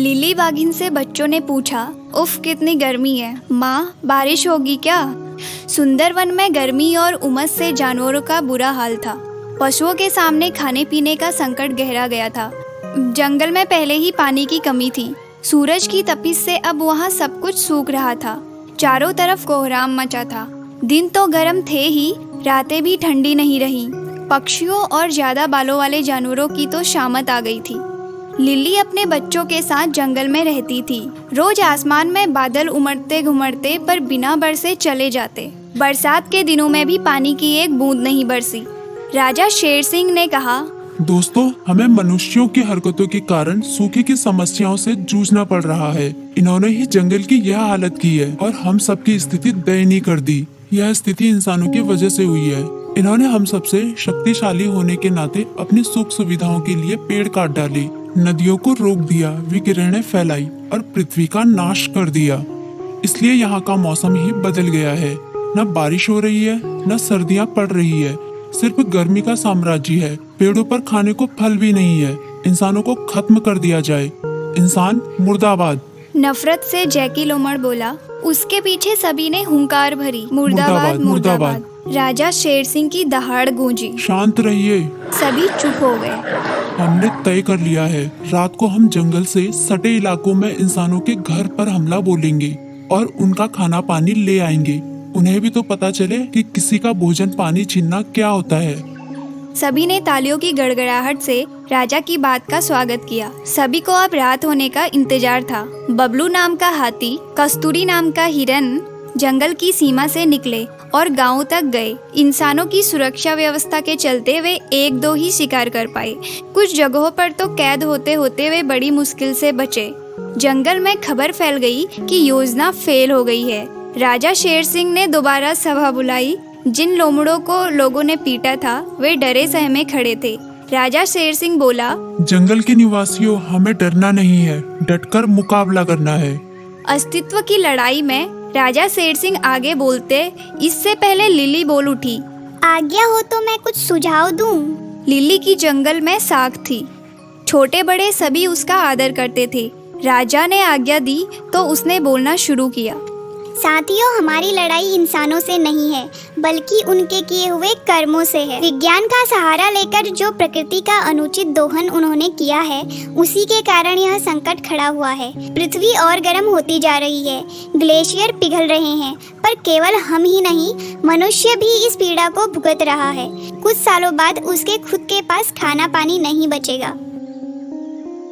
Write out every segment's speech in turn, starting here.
Lily बाघिन से बच्चों ने पूछा, उफ कितनी गर्मी है, माँ बारिश होगी क्या? सुंदरवन में गर्मी और उमस से जानवरों का बुरा हाल था। पशुओं के सामने खाने पीने का संकट गहरा गया था। जंगल में पहले ही पानी की कमी थी। सूरज की तपिश से अब वहाँ सब कुछ सूख रहा था। चारों तरफ कोहराम मचा था। दिन तो गर्म थे ही, रातें भी ठंडी नहीं रही। पक्षियों और ज्यादा बालों वाले जानवरों की तो शामत आ गई थी। लिली अपने बच्चों के साथ जंगल में रहती थी। रोज आसमान में बादल उमड़ते घुमड़ते पर बिना बरसे चले जाते। बरसात के दिनों में भी पानी की एक बूंद नहीं बरसी। राजा शेर सिंह ने कहा, दोस्तों, हमें मनुष्यों की हरकतों के कारण सूखे की समस्याओं से जूझना पड़ रहा है। इन्होंने ही जंगल की यह हालत की है और हम सबकी स्थिति दयनीय कर दी। यह स्थिति इंसानों की वजह से हुई है। इन्होंने हम सबसे शक्तिशाली होने के नाते अपनी सुख सुविधाओं के लिए पेड़ काट डाले, नदियों को रोक दिया, विकिरणें फैलाई और पृथ्वी का नाश कर दिया। इसलिए यहाँ का मौसम ही बदल गया है। न बारिश हो रही है, न सर्दियाँ पड़ रही है, सिर्फ गर्मी का साम्राज्य है। पेड़ों पर खाने को फल भी नहीं है। इंसानों को खत्म कर दिया जाए। इंसान मुर्दाबाद। नफरत से जैकी लोमड़ बोला। उसके पीछे सभी ने हुंकार भरी, मुर्दाबाद मुर्दाबाद। राजा शेर सिंह की दहाड़ गूंजी। शांत रहिए। सभी चुप हो गए। हमने तय कर लिया है, रात को हम जंगल से सटे इलाकों में इंसानों के घर पर हमला बोलेंगे और उनका खाना पानी ले आएंगे। उन्हें भी तो पता चले कि किसी का भोजन पानी छीनना क्या होता है। सभी ने तालियों की गड़गड़ाहट से राजा की बात का स्वागत किया। सभी को अब रात होने का इंतजार था। बबलू नाम का हाथी, कस्तूरी नाम का हिरन जंगल की सीमा से निकले और गांव तक गए। इंसानों की सुरक्षा व्यवस्था के चलते वे एक दो ही शिकार कर पाए। कुछ जगहों पर तो कैद होते होते वे बड़ी मुश्किल से बचे। जंगल में खबर फैल गई कि योजना फेल हो गई है। राजा शेर सिंह ने दोबारा सभा बुलाई। जिन लोमड़ों को लोगों ने पीटा था वे डरे सहमे खड़े थे। राजा शेर सिंह बोला, जंगल के निवासियों, हमें डरना नहीं है, डटकर मुकाबला करना है। अस्तित्व की लड़ाई में राजा शेर सिंह आगे बोलते, इससे पहले लिली बोल उठी, आज्ञा हो तो मैं कुछ सुझाव दूं। लिली की जंगल में साख थी। छोटे बड़े सभी उसका आदर करते थे। राजा ने आज्ञा दी तो उसने बोलना शुरू किया। साथियों, हमारी लड़ाई इंसानों से नहीं है, बल्कि उनके किए हुए कर्मों से है। विज्ञान का सहारा लेकर जो प्रकृति का अनुचित दोहन उन्होंने किया है, उसी के कारण यह संकट खड़ा हुआ है। पृथ्वी और गर्म होती जा रही है, ग्लेशियर पिघल रहे हैं, पर केवल हम ही नहीं, मनुष्य भी इस पीड़ा को भुगत रहा है। कुछ सालों बाद उसके खुद के पास खाना पानी नहीं बचेगा।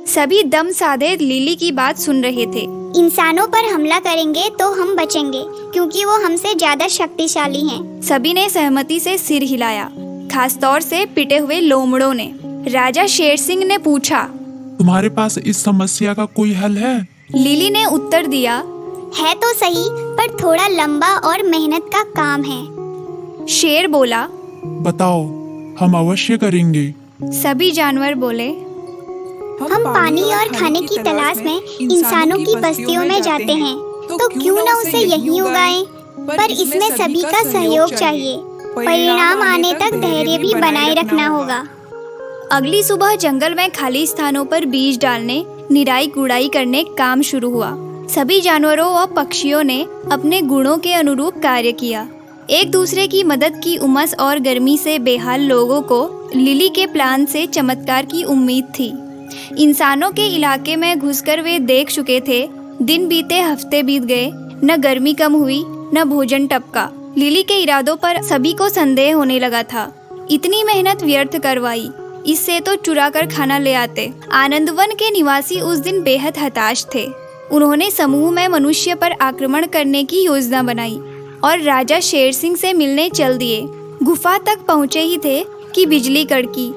सभी दम साधे लिली की बात सुन रहे थे। इंसानों पर हमला करेंगे तो हम बचेंगे, क्योंकि वो हमसे ज्यादा शक्तिशाली हैं। सभी ने सहमति से सिर हिलाया, खासतौर से पिटे हुए लोमड़ों ने। राजा शेर सिंह ने पूछा, तुम्हारे पास इस समस्या का कोई हल है? लिली ने उत्तर दिया, है तो सही, पर थोड़ा लंबा और मेहनत का काम है। शेर बोला, बताओ, हम अवश्य करेंगे। सभी जानवर बोले, हम पानी और खाने की तलाश में इंसानों की बस्तियों में जाते हैं, तो क्यों न उसे यहीं उगाएं? पर इसमें सभी का सहयोग चाहिए। परिणाम आने तक धैर्य भी बनाए रखना होगा। अगली सुबह जंगल में खाली स्थानों पर बीज डालने, निराई गुड़ाई करने काम शुरू हुआ। सभी जानवरों और पक्षियों ने अपने गुणों के अनुरूप कार्य किया। एक दूसरे की मदद की। उमस और गर्मी से बेहाल लोगों को लिली के प्लान से चमत्कार की उम्मीद थी। इंसानों के इलाके में घुसकर वे देख चुके थे। दिन बीते, हफ्ते बीत गए, न गर्मी कम हुई, न भोजन टपका। लिली के इरादों पर सभी को संदेह होने लगा था। इतनी मेहनत व्यर्थ करवाई, इससे तो चुरा कर खाना ले आते। आनंदवन के निवासी उस दिन बेहद हताश थे। उन्होंने समूह में मनुष्य पर आक्रमण करने की योजना बनाई और राजा शेर सिंह से मिलने चल दिए। गुफा तक पहुँचे ही थे कि बिजली कड़की।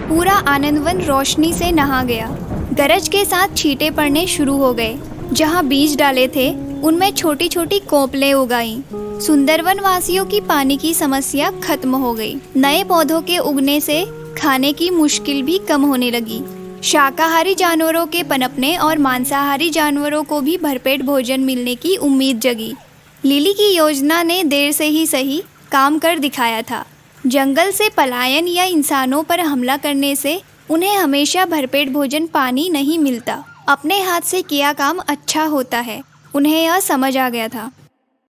पूरा आनंदवन रोशनी से नहा गया। गरज के साथ छींटे पड़ने शुरू हो गए। जहाँ बीज डाले थे उनमें छोटी छोटी कोपलें उगाई। सुंदरवन वासियों की पानी की समस्या खत्म हो गई। नए पौधों के उगने से खाने की मुश्किल भी कम होने लगी। शाकाहारी जानवरों के पनपने और मांसाहारी जानवरों को भी भरपेट भोजन मिलने की उम्मीद जगी। लिली की योजना ने देर से ही सही काम कर दिखाया था। जंगल से पलायन या इंसानों पर हमला करने से उन्हें हमेशा भरपेट भोजन पानी नहीं मिलता। अपने हाथ से किया काम अच्छा होता है। उन्हें यह समझ आ गया था।